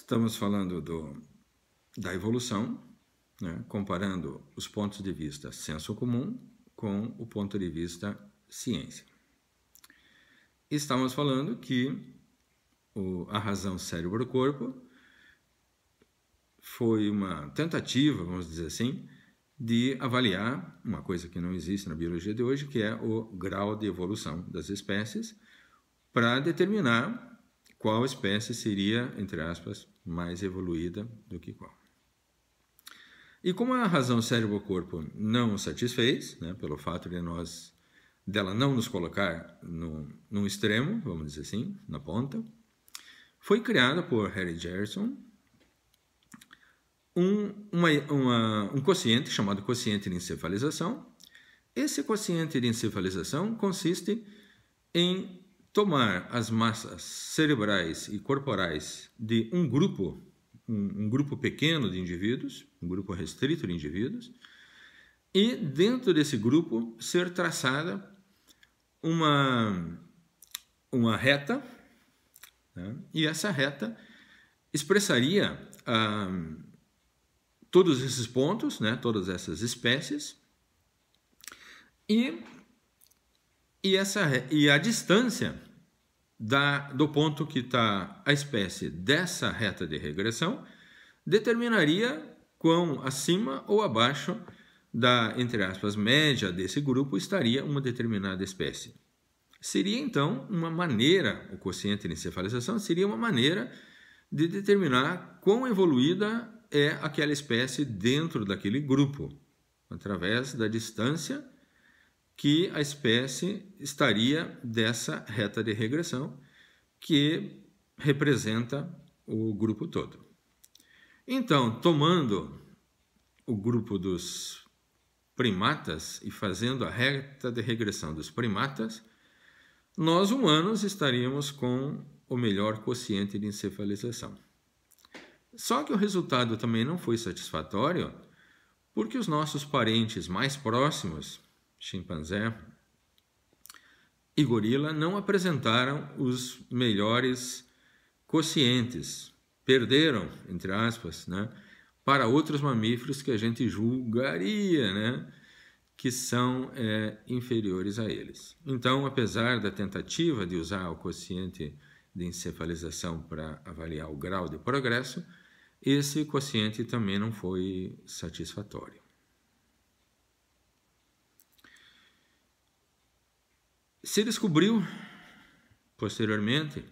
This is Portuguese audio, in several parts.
Estamos falando da evolução, né, comparando os pontos de vista senso comum com o ponto de vista ciência. Estamos falando que a razão cérebro-corpo foi uma tentativa, vamos dizer assim, de avaliar uma coisa que não existe na biologia de hoje, que é o grau de evolução das espécies, para determinar qual espécie seria, entre aspas, mais evoluída do que qual. E como a razão cérebro-corpo não o satisfez, né, pelo fato dela não nos colocar num extremo, vamos dizer assim, na ponta, foi criada por Harry Gerson um quociente chamado quociente de encefalização. Esse quociente de encefalização consiste em tomar as massas cerebrais e corporais de um grupo pequeno de indivíduos, um grupo restrito de indivíduos, e dentro desse grupo ser traçada uma reta, né? E essa reta expressaria todos esses pontos, né? Todas essas espécies, e a distância do ponto que está a espécie dessa reta de regressão determinaria quão acima ou abaixo da, entre aspas, média desse grupo estaria uma determinada espécie. Seria então uma maneira, o quociente de encefalização seria uma maneira de determinar quão evoluída é aquela espécie dentro daquele grupo, através da distância que a espécie estaria dessa reta de regressão que representa o grupo todo. Então, tomando o grupo dos primatas e fazendo a reta de regressão dos primatas, nós humanos estaríamos com o melhor quociente de encefalização. Só que o resultado também não foi satisfatório, porque os nossos parentes mais próximos, chimpanzé e gorila, não apresentaram os melhores quocientes. Perderam, entre aspas, né, para outros mamíferos que a gente julgaria, né, que são inferiores a eles. Então, apesar da tentativa de usar o quociente de encefalização para avaliar o grau de progresso, esse quociente também não foi satisfatório. Se descobriu, posteriormente,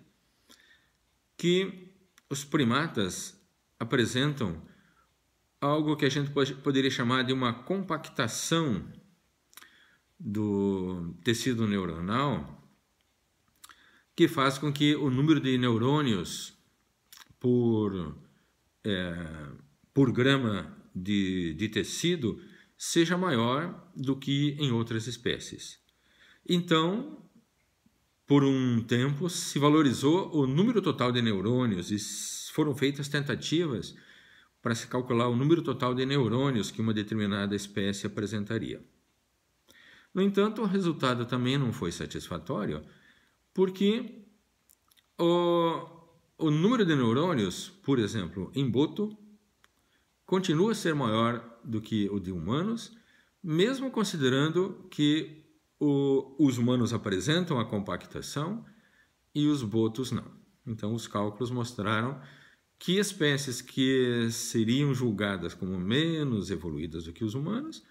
que os primatas apresentam algo que a gente poderia chamar de uma compactação do tecido neuronal, que faz com que o número de neurônios por grama de tecido seja maior do que em outras espécies. Então, por um tempo, se valorizou o número total de neurônios e foram feitas tentativas para se calcular o número total de neurônios que uma determinada espécie apresentaria. No entanto, o resultado também não foi satisfatório, porque o número de neurônios, por exemplo, em boto, continua a ser maior do que o de humanos, mesmo considerando que os humanos apresentam a compactação e os botos não. Então, os cálculos mostraram que espécies que seriam julgadas como menos evoluídas do que os humanos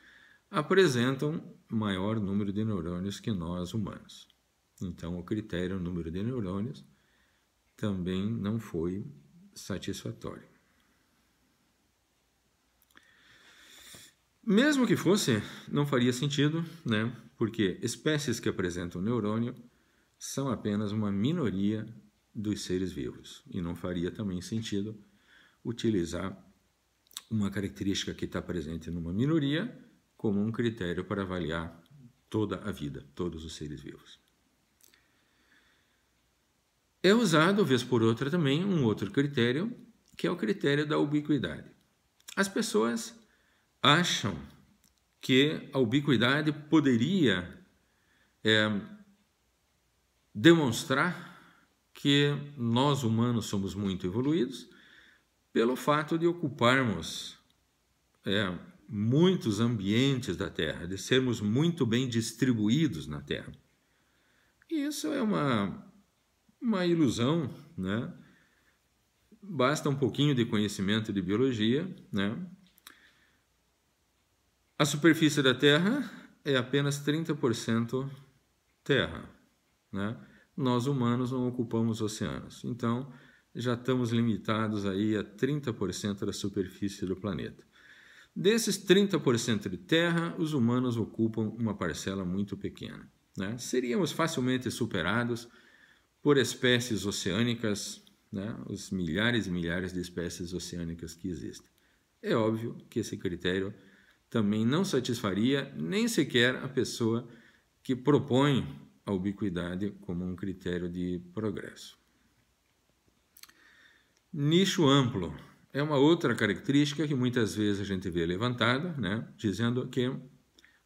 apresentam maior número de neurônios que nós humanos. Então, o critério número de neurônios também não foi satisfatório. Mesmo que fosse, não faria sentido, né? Porque espécies que apresentam neurônio são apenas uma minoria dos seres vivos. E não faria também sentido utilizar uma característica que está presente numa minoria como um critério para avaliar toda a vida, todos os seres vivos. É usado, vez por outra, também um outro critério, que é o critério da ubiquidade. As pessoas acham que a ubiquidade poderia demonstrar que nós humanos somos muito evoluídos, pelo fato de ocuparmos muitos ambientes da Terra, de sermos muito bem distribuídos na Terra. E isso é uma ilusão, né? Basta um pouquinho de conhecimento de biologia, né? A superfície da Terra é apenas 30% terra, né? Nós humanos não ocupamos oceanos, então já estamos limitados aí a 30% da superfície do planeta. Desses 30% de terra, os humanos ocupam uma parcela muito pequena, né? Seríamos facilmente superados por espécies oceânicas, né? Os milhares e milhares de espécies oceânicas que existem. É óbvio que esse critério também não satisfaria nem sequer a pessoa que propõe a ubiquidade como um critério de progresso. Nicho amplo é uma outra característica que muitas vezes a gente vê levantada, né? Dizendo que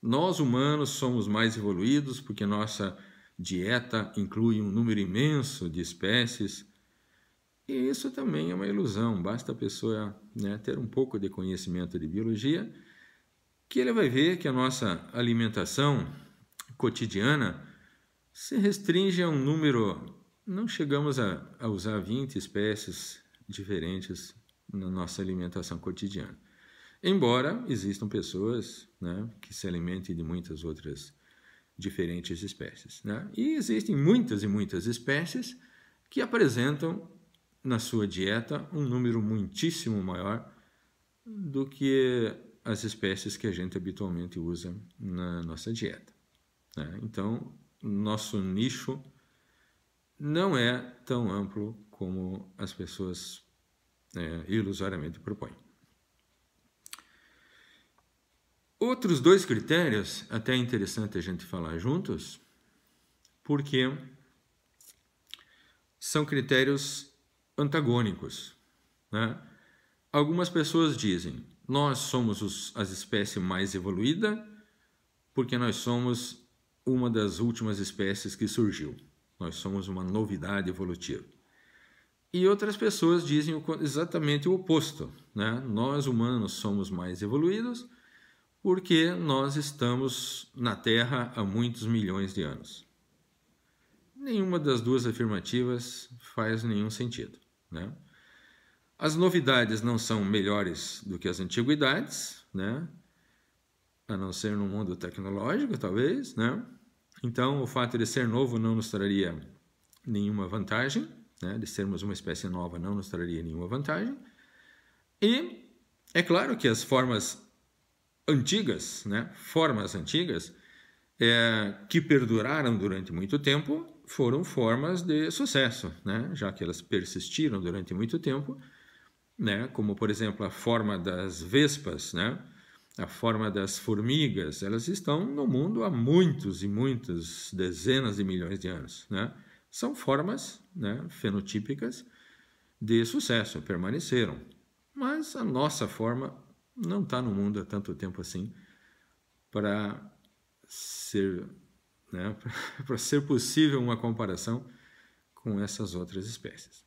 nós humanos somos mais evoluídos porque nossa dieta inclui um número imenso de espécies. E isso também é uma ilusão, basta a pessoa, né, ter um pouco de conhecimento de biologia, que ele vai ver que a nossa alimentação cotidiana se restringe a um número, não chegamos a usar 20 espécies diferentes na nossa alimentação cotidiana. Embora existam pessoas, né, que se alimentem de muitas outras diferentes espécies, né? E existem muitas e muitas espécies que apresentam na sua dieta um número muitíssimo maior do que as espécies que a gente habitualmente usa na nossa dieta, né? Então, nosso nicho não é tão amplo como as pessoas ilusoriamente propõem. Outros dois critérios, até é interessante a gente falar juntos, porque são critérios antagônicos, né? Algumas pessoas dizem, nós somos as espécies mais evoluídas porque nós somos uma das últimas espécies que surgiu. Nós somos uma novidade evolutiva. E outras pessoas dizem exatamente o oposto, né? Nós humanos somos mais evoluídos porque nós estamos na Terra há muitos milhões de anos. Nenhuma das duas afirmativas faz nenhum sentido, né? As novidades não são melhores do que as antiguidades, né? A não ser no mundo tecnológico, talvez, né? Então, o fato de ser novo não nos traria nenhuma vantagem, né? De sermos uma espécie nova não nos traria nenhuma vantagem. E é claro que as formas antigas, né? Formas antigas que perduraram durante muito tempo foram formas de sucesso, né? Já que elas persistiram durante muito tempo, né? Como, por exemplo, a forma das vespas, né? A forma das formigas, elas estão no mundo há muitos e muitas dezenas de milhões de anos, né? São formas, né, fenotípicas de sucesso, permaneceram. Mas a nossa forma não está no mundo há tanto tempo assim para ser, né, para ser possível uma comparação com essas outras espécies.